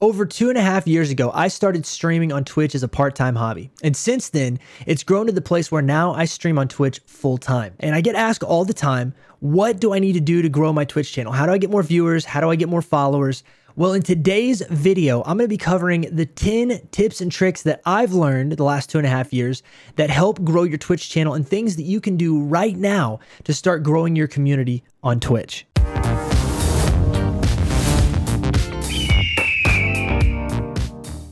Over 2.5 years ago, I started streaming on Twitch as a part-time hobby. And since then, it's grown to the place where now I stream on Twitch full-time. And I get asked all the time, what do I need to do to grow my Twitch channel? How do I get more viewers? How do I get more followers? Well, in today's video, I'm going to be covering the 10 tips and tricks that I've learned the last 2.5 years that help grow your Twitch channel and things that you can do right now to start growing your community on Twitch.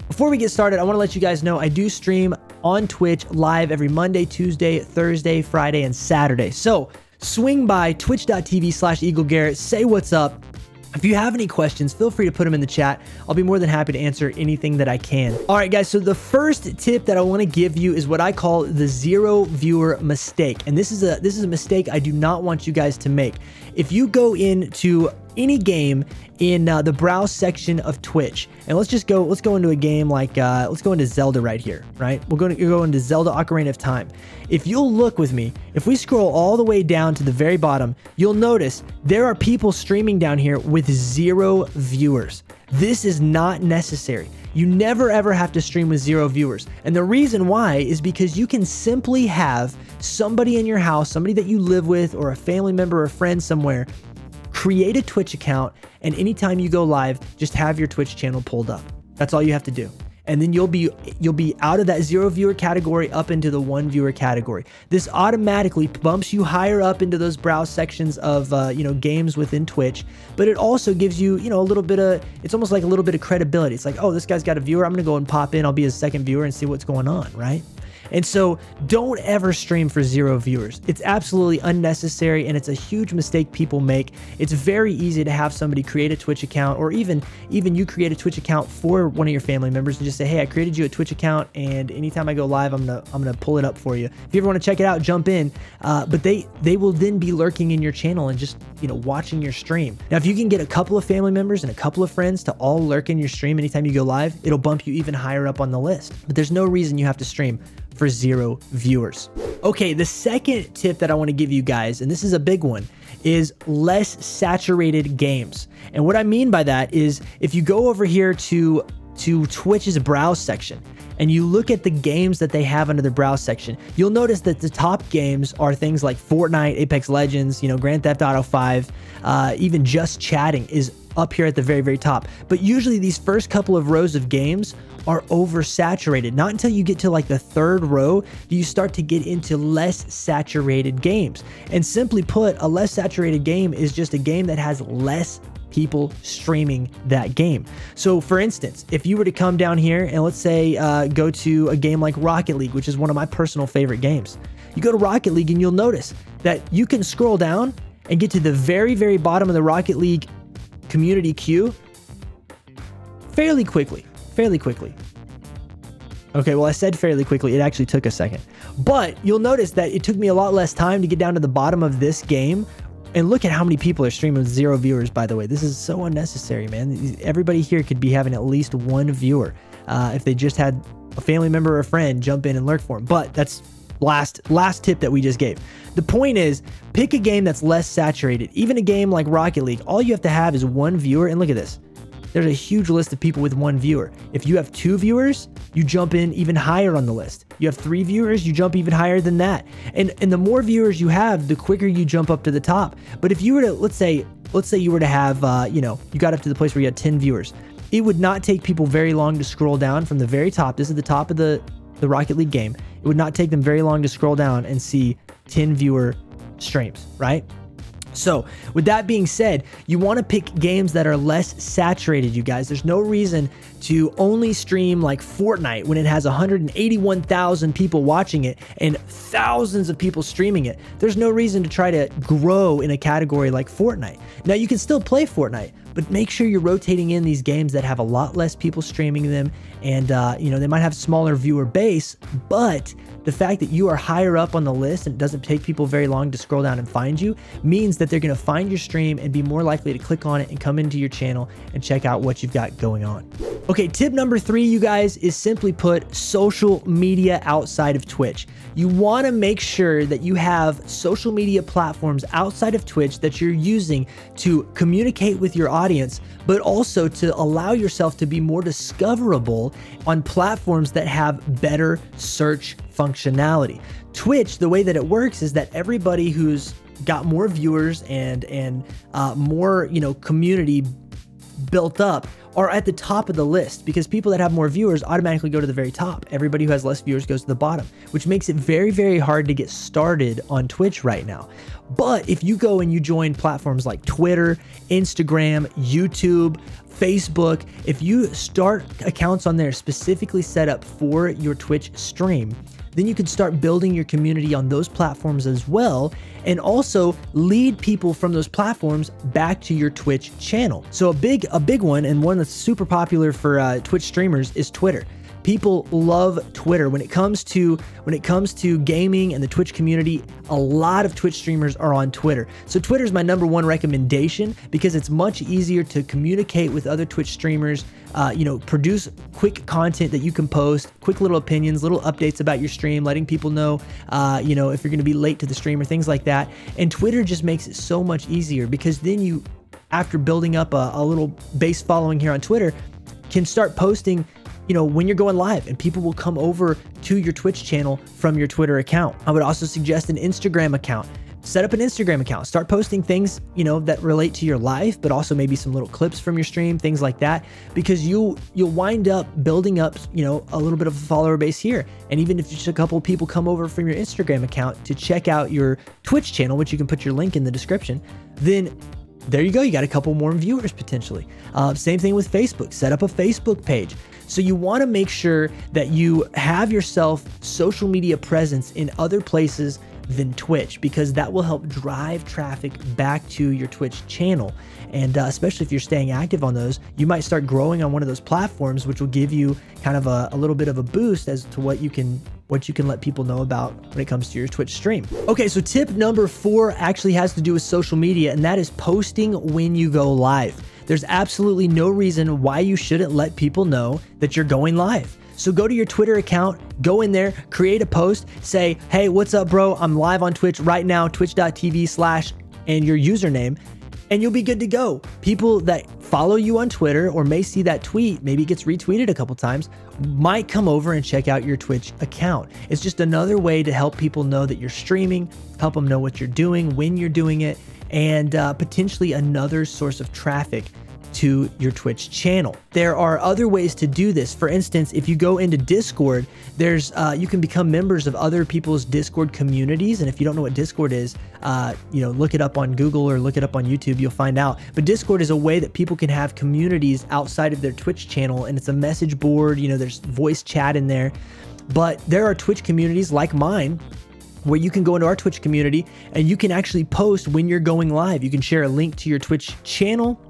Before we get started, I want to let you guys know I do stream on Twitch live every Monday, Tuesday, Thursday, Friday, and Saturday. So swing by twitch.tv/EagleGarrett, say what's up. If you have any questions, feel free to put them in the chat. I'll be more than happy to answer anything that I can. All right, guys, so the first tip that I want to give you is what I call the 0 viewer mistake. And this is a mistake I do not want you guys to make. If you go into any game in the browse section of Twitch, and let's go into a game like let's go into Zelda right here, right? We're going to go into Zelda Ocarina of Time. If you'll look with me, if we scroll all the way down to the very bottom, you'll notice there are people streaming down here with 0 viewers. This is not necessary. You never ever have to stream with 0 viewers. And the reason why is because you can simply have somebody in your house, somebody that you live with, or a family member or a friend somewhere, create a Twitch account, and anytime you go live, just have your Twitch channel pulled up. That's all you have to do. And then you'll be out of that 0 viewer category up into the 1 viewer category. This automatically bumps you higher up into those browse sections of games within Twitch, but it also gives you a little bit of, it's almost like a little bit of credibility. It's like, oh, this guy's got a viewer, I'm gonna go and pop in, I'll be his second viewer and see what's going on, right? And so don't ever stream for 0 viewers. It's absolutely unnecessary, and it's a huge mistake people make. It's very easy to have somebody create a Twitch account, or even you create a Twitch account for one of your family members and just say, hey, I created you a Twitch account, and anytime I go live, I'm gonna pull it up for you. If you ever want to check it out, jump in. But they will then be lurking in your channel and just watching your stream. Now, if you can get a couple of family members and a couple of friends to all lurk in your stream anytime you go live, it'll bump you even higher up on the list. But there's no reason you have to stream for 0 viewers. Okay, the second tip that I want to give you guys, and this is a big one, is less saturated games. And what I mean by that is if you go over here to Twitch's browse section and you look at the games that they have under the browse section, you'll notice that the top games are things like Fortnite, Apex Legends, Grand Theft Auto 5, even Just Chatting is up here at the very, very top. But usually these first couple of rows of games are oversaturated. Not until you get to like the 3rd row do you start to get into less saturated games. And simply put, a less saturated game is just a game that has less people streaming that game. So for instance, if you were to come down here and let's say go to a game like Rocket League, which is one of my personal favorite games. You go to Rocket League and you'll notice that you can scroll down and get to the very, very bottom of the Rocket League community queue fairly quickly. Okay, well, I said fairly quickly. It actually took a second. But you'll notice that it took me a lot less time to get down to the bottom of this game. And look at how many people are streaming with 0 viewers, by the way. This is so unnecessary, man. Everybody here could be having at least 1 viewer if they just had a family member or a friend jump in and lurk for them. But that's last tip that we just gave. The point is, pick a game that's less saturated. Even a game like Rocket League, all you have to have is 1 viewer. And look at this. There's a huge list of people with 1 viewer. If you have 2 viewers, you jump in even higher on the list. You have 3 viewers, you jump even higher than that. And the more viewers you have, the quicker you jump up to the top. But if you were to, let's say you were to have, you got up to the place where you had 10 viewers, it would not take people very long to scroll down from the very top. This is the top of the Rocket League game. It would not take them very long to scroll down and see 10 viewer streams, right? So with that being said, you want to pick games that are less saturated, you guys. There's no reason to only stream like Fortnite when it has 181,000 people watching it and thousands of people streaming it. There's no reason to try to grow in a category like Fortnite. Now, you can still play Fortnite, but make sure you're rotating in these games that have a lot less people streaming them, and they might have smaller viewer base, but the fact that you are higher up on the list and it doesn't take people very long to scroll down and find you means that they're going to find your stream and be more likely to click on it and come into your channel and check out what you've got going on. Okay, tip number 3, you guys, is simply put social media outside of Twitch. You want to make sure that you have social media platforms outside of Twitch that you're using to communicate with your audience, but also to allow yourself to be more discoverable on platforms that have better search functionality. Twitch, the way that it works is that everybody who's got more viewers and more, community built up are at the top of the list, because people that have more viewers automatically go to the very top. Everybody who has less viewers goes to the bottom, which makes it very, very hard to get started on Twitch right now. But if you go and you join platforms like Twitter, Instagram, YouTube, Facebook, if you start accounts on there specifically set up for your Twitch stream, then you can start building your community on those platforms as well, and also lead people from those platforms back to your Twitch channel. So a big one, and one that's super popular for Twitch streamers, is Twitter. People love Twitter. When it comes to gaming and the Twitch community, a lot of Twitch streamers are on Twitter. So Twitter is my #1 recommendation, because it's much easier to communicate with other Twitch streamers, produce quick content that you can post, quick little opinions, little updates about your stream, letting people know, if you're going to be late to the stream or things like that. And Twitter just makes it so much easier, because then you, after building up a little base following here on Twitter, can start posting when you're going live, and people will come over to your Twitch channel from your Twitter account. I would also suggest an Instagram account. Set up an Instagram account, start posting things, that relate to your life, but also maybe some little clips from your stream, things like that, because you'll wind up building up, a little bit of a follower base here. And even if just a couple of people come over from your Instagram account to check out your Twitch channel, which you can put your link in the description, then there you go. You got a couple more viewers potentially. Same thing with Facebook. Set up a Facebook page. So you want to make sure that you have yourself social media presence in other places than Twitch, because that will help drive traffic back to your Twitch channel. And especially if you're staying active on those, you might start growing on one of those platforms, which will give you kind of a little bit of a boost as to what you can let people know about when it comes to your Twitch stream. Okay, so tip number 4 actually has to do with social media, and that is posting when you go live. There's absolutely no reason why you shouldn't let people know that you're going live. So go to your Twitter account, go in there, create a post, say, hey, what's up, bro? I'm live on Twitch right now, twitch.tv/ and your username, and you'll be good to go. People that follow you on Twitter or may see that tweet, maybe it gets retweeted a couple times, might come over and check out your Twitch account. It's just another way to help people know that you're streaming, help them know what you're doing, when you're doing it, and potentially another source of traffic to your Twitch channel. There are other ways to do this. For instance, if you go into Discord, there's you can become members of other people's Discord communities. And if you don't know what Discord is, look it up on Google or look it up on YouTube, you'll find out. But Discord is a way that people can have communities outside of their Twitch channel, and it's a message board, there's voice chat in there. But there are Twitch communities like mine where you can go into our Twitch community and you can actually post when you're going live. You can share a link to your Twitch channel.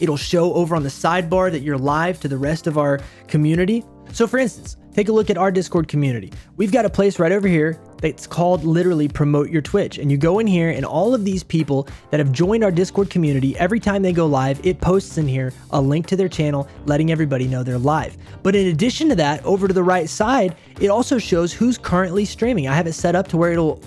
It'll show over on the sidebar that you're live to the rest of our community. So for instance, take a look at our Discord community. We've got a place right over here that's called literally Promote Your Twitch. And you go in here, and all of these people that have joined our Discord community, every time they go live, it posts in here a link to their channel, letting everybody know they're live. But in addition to that, over to the right side, it also shows who's currently streaming. I have it set up to where it'll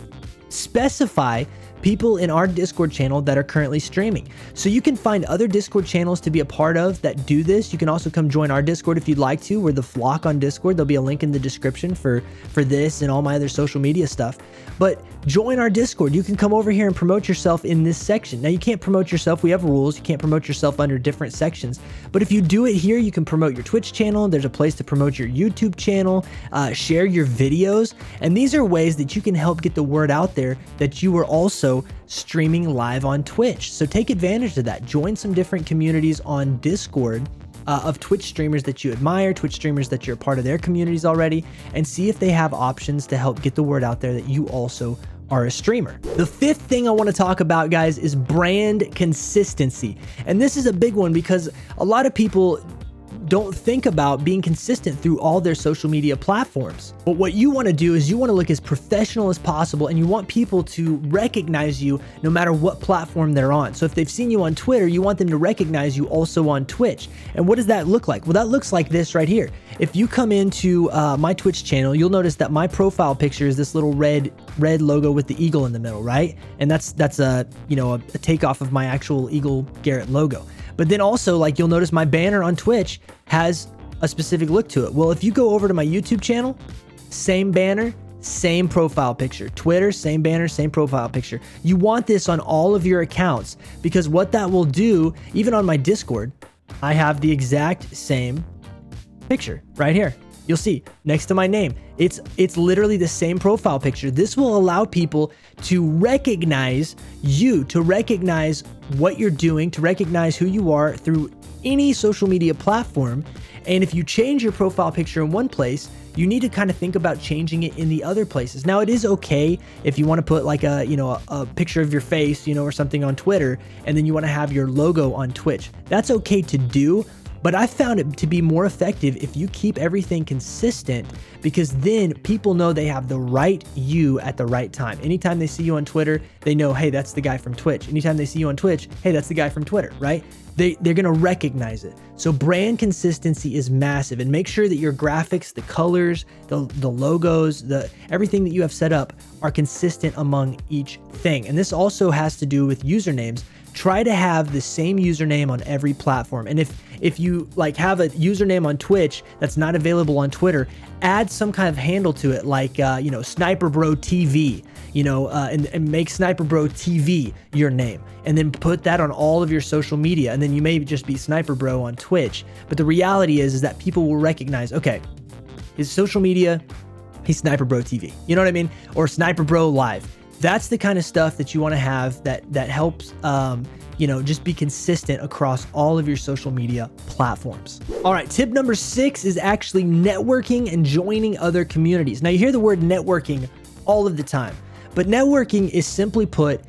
specify people in our Discord channel that are currently streaming. So you can find other Discord channels to be a part of that do this. You can also come join our Discord if you'd like to. We're the Flock on Discord. There'll be a link in the description for this and all my other social media stuff. But join our Discord. You can come over here and promote yourself in this section. Now, you can't promote yourself. We have rules. You can't promote yourself under different sections. But if you do it here, you can promote your Twitch channel. There's a place to promote your YouTube channel, share your videos. And these are ways that you can help get the word out there that you are also streaming live on Twitch. So take advantage of that. Join some different communities on Discord of Twitch streamers that you admire, Twitch streamers that you're a part of their communities already, and see if they have options to help get the word out there that you also are a streamer. The 5th thing I want to talk about, guys, is brand consistency. And this is a big one because a lot of people don't think about being consistent through all their social media platforms. But what you want to do is you want to look as professional as possible, and you want people to recognize you no matter what platform they're on. So if they've seen you on Twitter, you want them to recognize you also on Twitch. And what does that look like? Well, that looks like this right here. If you come into my Twitch channel, you'll notice that my profile picture is this little red logo with the eagle in the middle, right? And that's a takeoff of my actual EagleGarrett logo. But then also, like, you'll notice my banner on Twitch has a specific look to it. Well, if you go over to my YouTube channel, same banner, same profile picture. Twitter, same banner, same profile picture. You want this on all of your accounts, because what that will do, even on my Discord, I have the exact same picture right here. You'll see next to my name, it's literally the same profile picture. This will allow people to recognize you, to recognize what you're doing, to recognize who you are through any social media platform. And if you change your profile picture in one place, you need to kind of think about changing it in the other places. Now, it is okay if you want to put like a picture of your face, or something on Twitter, and then you want to have your logo on Twitch. That's okay to do. But I found it to be more effective if you keep everything consistent, because then people know they have the right you at the right time. Anytime they see you on Twitter, they know, hey, that's the guy from Twitch. Anytime they see you on Twitch, hey, that's the guy from Twitter, right? They're going to recognize it. So brand consistency is massive, and make sure that your graphics, the colors, the logos, everything that you have set up are consistent among each thing. And this also has to do with usernames. Try to have the same username on every platform. And if you like have a username on Twitch that's not available on Twitter, add some kind of handle to it, like Sniper Bro TV, and make Sniper Bro TV your name, and then put that on all of your social media. And then you may just be Sniper Bro on Twitch. But the reality is that people will recognize, okay, his social media, he's Sniper Bro TV. You know what I mean? Or Sniper Bro Live. That's the kind of stuff that you want to have that helps, just be consistent across all of your social media platforms. All right, tip number 6 is actually networking and joining other communities. Now, you hear the word networking all of the time, but networking is simply put,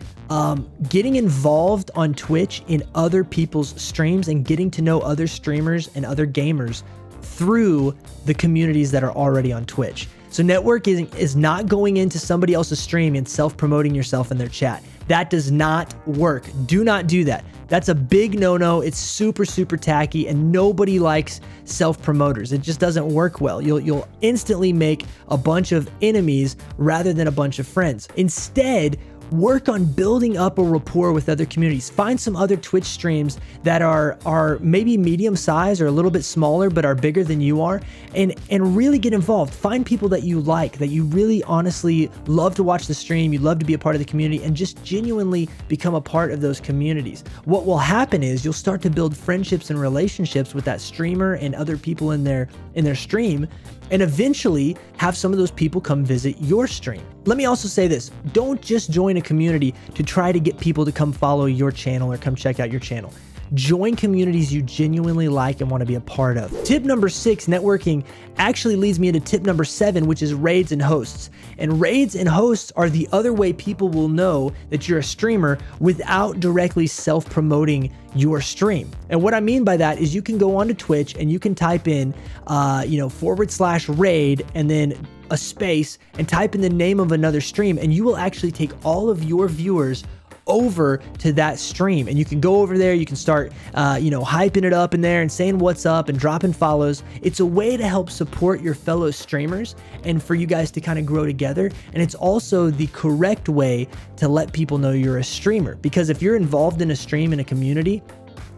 getting involved on Twitch in other people's streams and getting to know other streamers and other gamers through the communities that are already on Twitch. So networking is not going into somebody else's stream and self-promoting yourself in their chat. That does not work. Do not do that. That's a big no-no. It's super, super tacky, and nobody likes self-promoters. It just doesn't work well. You'll instantly make a bunch of enemies rather than a bunch of friends. Instead, work on building up a rapport with other communities. Find some other Twitch streams that are maybe medium size or a little bit smaller, but are bigger than you are, and really get involved. Find people that you like, that you really honestly love to watch the stream, you love to be a part of the community, and just genuinely become a part of those communities. What will happen is you'll start to build friendships and relationships with that streamer and other people in their stream, and eventually have some of those people come visit your stream. Let me also say this: don't just join a community to try to get people to come follow your channel or come check out your channel. Join communities you genuinely like and want to be a part of. Tip number 6, networking, actually leads me into tip number 7, which is raids and hosts. And raids and hosts are the other way people will know that you're a streamer without directly self-promoting your stream. And what I mean by that is you can go onto Twitch and you can type in, /raid and then a space and type in the name of another stream, and you will actually take all of your viewers over to that stream. And you can go over there, you can start hyping it up in there and saying what's up and dropping follows. It's a way to help support your fellow streamers and for you guys to kind of grow together. And it's also the correct way to let people know you're a streamer, because if you're involved in a stream in a community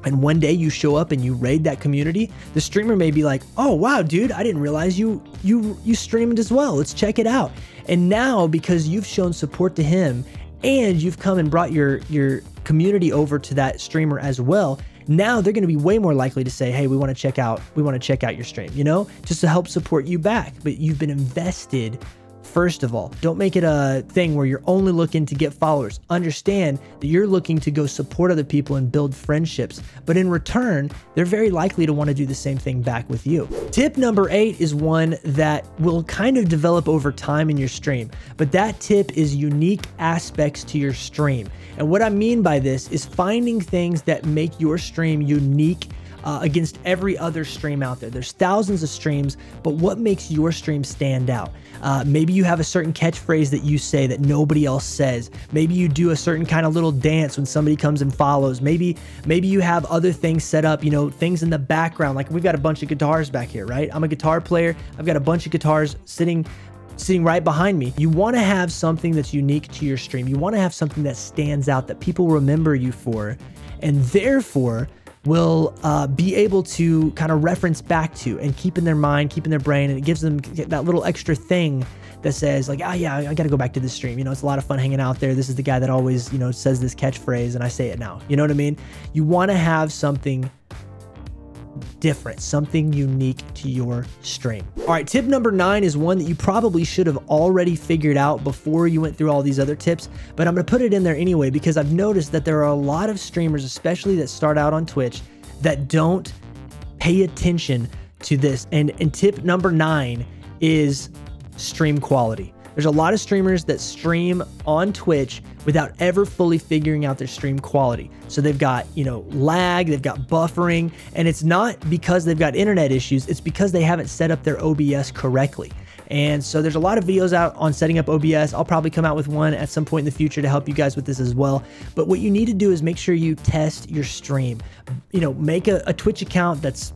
and one day you show up and you raid that community, the streamer may be like, oh wow, dude, I didn't realize you streamed as well, let's check it out. And now, because you've shown support to him and you've come and brought your community over to that streamer as well, now they're going to be way more likely to say, hey, we want to check out your stream, just to help support you back. But you've been invested. First of all, don't make it a thing where you're only looking to get followers. Understand that you're looking to go support other people and build friendships, but in return, they're very likely to want to do the same thing back with you. Tip number 8 is one that will kind of develop over time in your stream, but that tip is unique aspects to your stream. And what I mean by this is finding things that make your stream unique against every other stream out there. There's thousands of streams, but what makes your stream stand out? Maybe you have a certain catchphrase that you say that nobody else says. Maybe you do a certain kind of little dance when somebody comes and follows. Maybe you have other things set up, you know, things in the background. Like we've got a bunch of guitars back here, right? I'm a guitar player. I've got a bunch of guitars sitting right behind me. You want to have something that's unique to your stream. You want to have something that stands out, that people remember you for, and therefore will be able to kind of reference back to and keep in their mind, keep in their brain, and it gives them that little extra thing that says like, oh yeah, I got to go back to this stream. You know, it's a lot of fun hanging out there. This is the guy that always, you know, says this catchphrase and I say it now. You know what I mean? You want to have something different, something unique to your stream. All right, tip number 9 is one that you probably should have already figured out before you went through all these other tips, but I'm going to put it in there anyway because I've noticed that there are a lot of streamers, especially that start out on Twitch, that don't pay attention to this. And tip number 9 is stream quality. There's a lot of streamers that stream on Twitch without ever fully figuring out their stream quality. So they've got, you know, lag, they've got buffering, and it's not because they've got internet issues, it's because they haven't set up their OBS correctly. And so there's a lot of videos out on setting up OBS. I'll probably come out with one at some point in the future to help you guys with this as well. But what you need to do is make sure you test your stream. You know, make a Twitch account that's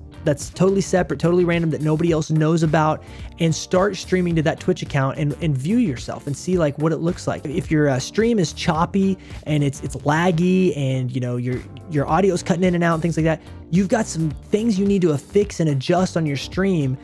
totally separate, totally random, that nobody else knows about, and start streaming to that Twitch account and view yourself and see like what it looks like. If your stream is choppy and it's laggy and you know your audio's cutting in and out and things like that, you've got some things you need to fix and adjust on your stream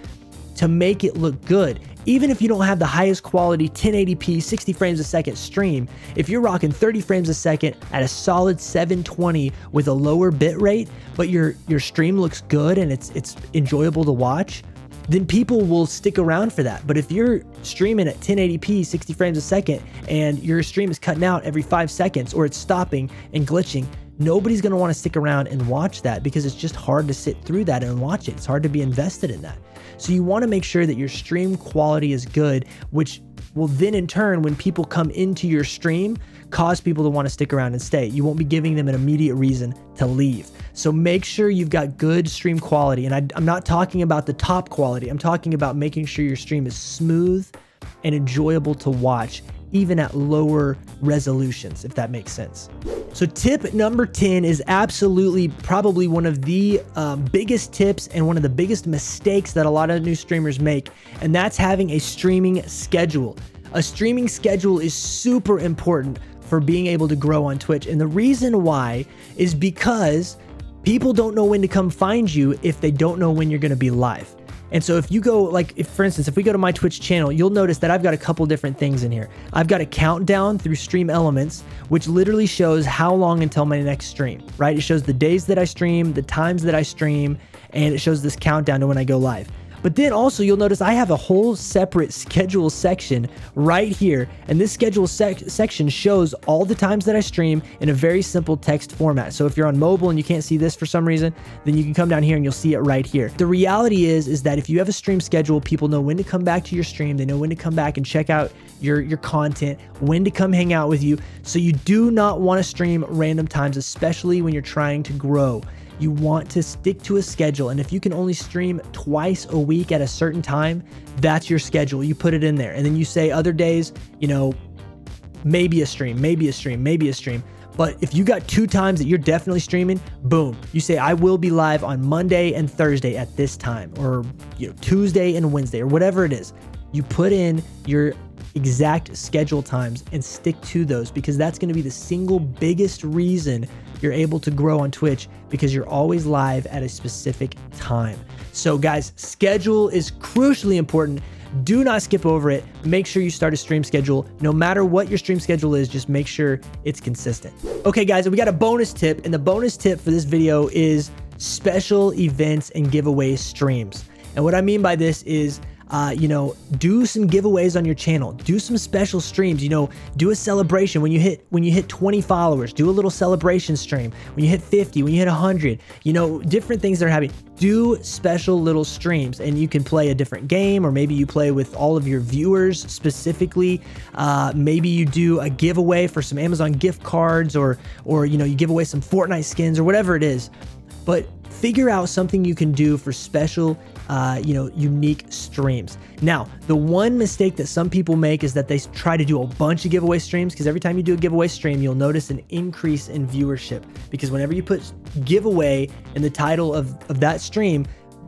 to make it look good. Even if you don't have the highest quality 1080p 60 frames a second stream, if you're rocking 30 frames a second at a solid 720 with a lower bit rate, but your stream looks good and it's enjoyable to watch, then people will stick around for that. But if you're streaming at 1080p 60 frames a second and your stream is cutting out every 5 seconds or it's stopping and glitching, nobody's going to want to stick around and watch that because it's just hard to sit through that and watch it. It's hard to be invested in that. So you want to make sure that your stream quality is good, which will then in turn, when people come into your stream, cause people to want to stick around and stay. You won't be giving them an immediate reason to leave. So make sure you've got good stream quality. And I'm not talking about the top quality. I'm talking about making sure your stream is smooth and enjoyable to watch, even at lower resolutions, if that makes sense. So tip number 10 is absolutely probably one of the biggest tips and one of the biggest mistakes that a lot of new streamers make, and that's having a streaming schedule. A streaming schedule is super important for being able to grow on Twitch, and the reason why is because people don't know when to come find you if they don't know when you're going to be live. And so if you go, like, for instance, if we go to my Twitch channel, you'll notice that I've got a couple different things in here. I've got a countdown through Stream Elements, which literally shows how long until my next stream, right? It shows the days that I stream, the times that I stream, and it shows this countdown to when I go live. But then also you'll notice I have a whole separate schedule section right here. And this schedule section shows all the times that I stream in a very simple text format. So if you're on mobile and you can't see this for some reason, then you can come down here and you'll see it right here. The reality is that if you have a stream schedule, people know when to come back to your stream. They know when to come back and check out your content, when to come hang out with you. So you do not want to stream random times, especially when you're trying to grow. You want to stick to a schedule, and if you can only stream twice a week at a certain time, that's your schedule. You put it in there, and then you say other days, you know, maybe a stream, maybe a stream, maybe a stream. But if you got 2 times that you're definitely streaming, boom, you say I will be live on Monday and Thursday at this time, or you know, Tuesday and Wednesday, or whatever it is. You put in your exact schedule times and stick to those, because that's going to be the single biggest reason you're able to grow on Twitch, because you're always live at a specific time. So guys, schedule is crucially important. Do not skip over it. Make sure you start a stream schedule. No matter what your stream schedule is, just make sure it's consistent. Okay guys, we got a bonus tip, and the bonus tip for this video is special events and giveaway streams. And what I mean by this is you know, do some giveaways on your channel, do some special streams, you know, do a celebration when you hit 20 followers, do a little celebration stream. When you hit 50, when you hit 100, you know, different things that are happening. Do special little streams, and you can play a different game, or maybe you play with all of your viewers specifically. Maybe you do a giveaway for some Amazon gift cards, or you know, you give away some Fortnite skins or whatever it is. but figure out something you can do for special, unique streams. Now, the one mistake that some people make is that they try to do a bunch of giveaway streams, because every time you do a giveaway stream, you'll notice an increase in viewership, because whenever you put giveaway in the title of that stream,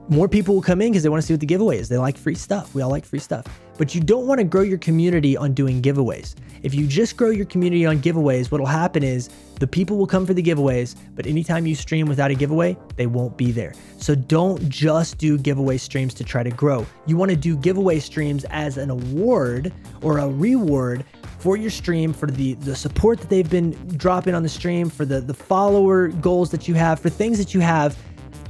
more people will come in because they want to see what the giveaway is. They like free stuff. We all like free stuff. But you don't want to grow your community on doing giveaways. If you just grow your community on giveaways, what will happen is the people will come for the giveaways, but anytime you stream without a giveaway, they won't be there. So don't just do giveaway streams to try to grow. You want to do giveaway streams as an award or a reward for your stream, for the support that they've been dropping on the stream, for the follower goals that you have, for things that you have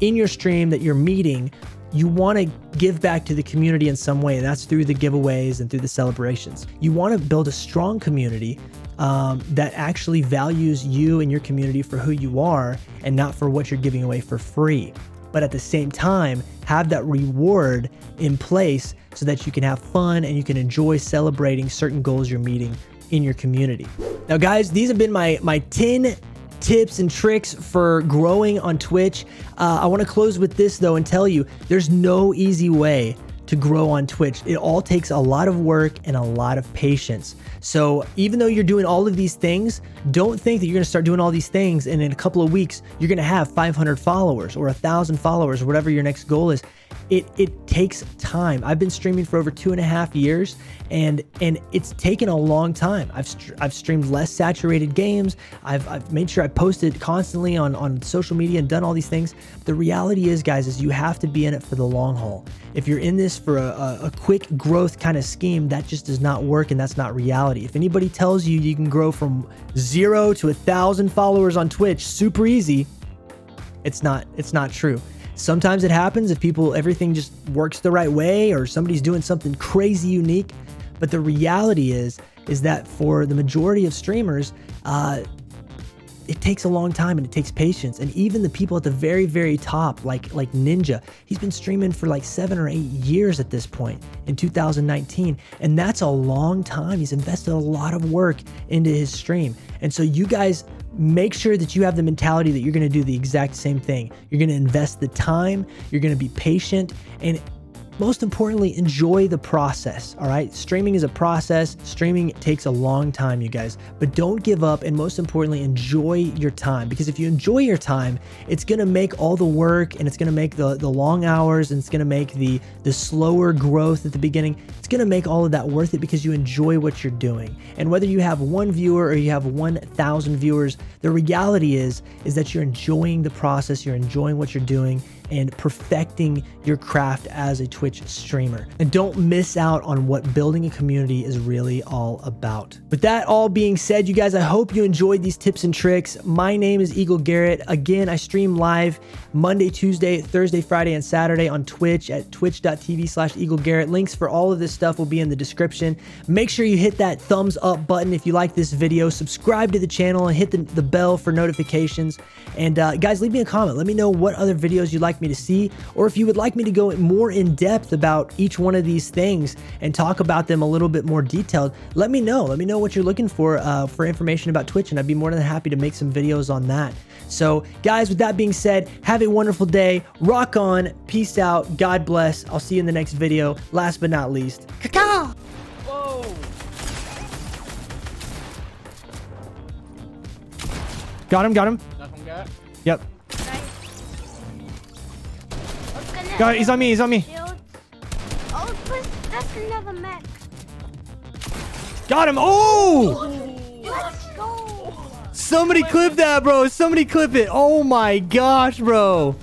in your stream that you're meeting. You want to give back to the community in some way, and that's through the giveaways and through the celebrations. You want to build a strong community that actually values you and your community for who you are and not for what you're giving away for free. But at the same time, have that reward in place so that you can have fun and you can enjoy celebrating certain goals you're meeting in your community. Now, guys, these have been my 10 tips and tricks for growing on Twitch. I want to close with this though and tell you there's no easy way to grow on Twitch. It all takes a lot of work and a lot of patience. So even though you're doing all of these things, don't think that you're going to start doing all these things and in a couple of weeks you're going to have 500 followers or 1,000 followers or whatever your next goal is. It takes time. I've been streaming for over 2.5 years and it's taken a long time. I've streamed less saturated games. I've made sure I posted constantly on social media and done all these things. The reality is, guys, is you have to be in it for the long haul. If you're in this for a quick growth kind of scheme, that just does not work, and that's not reality. If anybody tells you you can grow from 0 to 1,000 followers on Twitch super easy, it's not true. Sometimes it happens if everything just works the right way or somebody's doing something crazy unique. But the reality is that for the majority of streamers, it takes a long time and it takes patience. And even the people at the very, very top, like Ninja, he's been streaming for like 7 or 8 years at this point in 2019. And that's a long time. He's invested a lot of work into his stream. And so you guys, make sure that you have the mentality that you're going to do the exact same thing. You're going to invest the time, you're going to be patient, and most importantly, enjoy the process. All right. Streaming is a process. Streaming takes a long time, you guys, but don't give up. And most importantly, enjoy your time, because if you enjoy your time, it's going to make all the work and it's going to make the long hours and it's going to make the slower growth at the beginning. It's going to make all of that worth it because you enjoy what you're doing. And whether you have 1 viewer or you have 1,000 viewers, the reality is that you're enjoying the process. You're enjoying what you're doing and perfecting your craft as a Twitch streamer. And don't miss out on what building a community is really all about. With that all being said, you guys, I hope you enjoyed these tips and tricks. My name is EagleGarrett. Again, I stream live Monday, Tuesday, Thursday, Friday, and Saturday on Twitch at twitch.tv/EagleGarrett. Links for all of this stuff will be in the description. Make sure you hit that thumbs up button if you like this video. Subscribe to the channel and hit the bell for notifications. And guys, leave me a comment. Let me know what other videos you'd like me to see, or if you would like me to go more in depth about each one of these things and talk about them a little bit more detailed. Let me know. Let me know what you're looking for information about Twitch, and I'd be more than happy to make some videos on that. So guys, with that being said, have a wonderful day. Rock on. Peace out. God bless. I'll see you in the next video. Last but not least, caca. Whoa. Got him. Nothing got? Yep. Got it. He's on me. Oh, that's another mech. Got him. Oh! Let's go. Somebody clip that, bro. Somebody clip it. Oh my gosh, bro.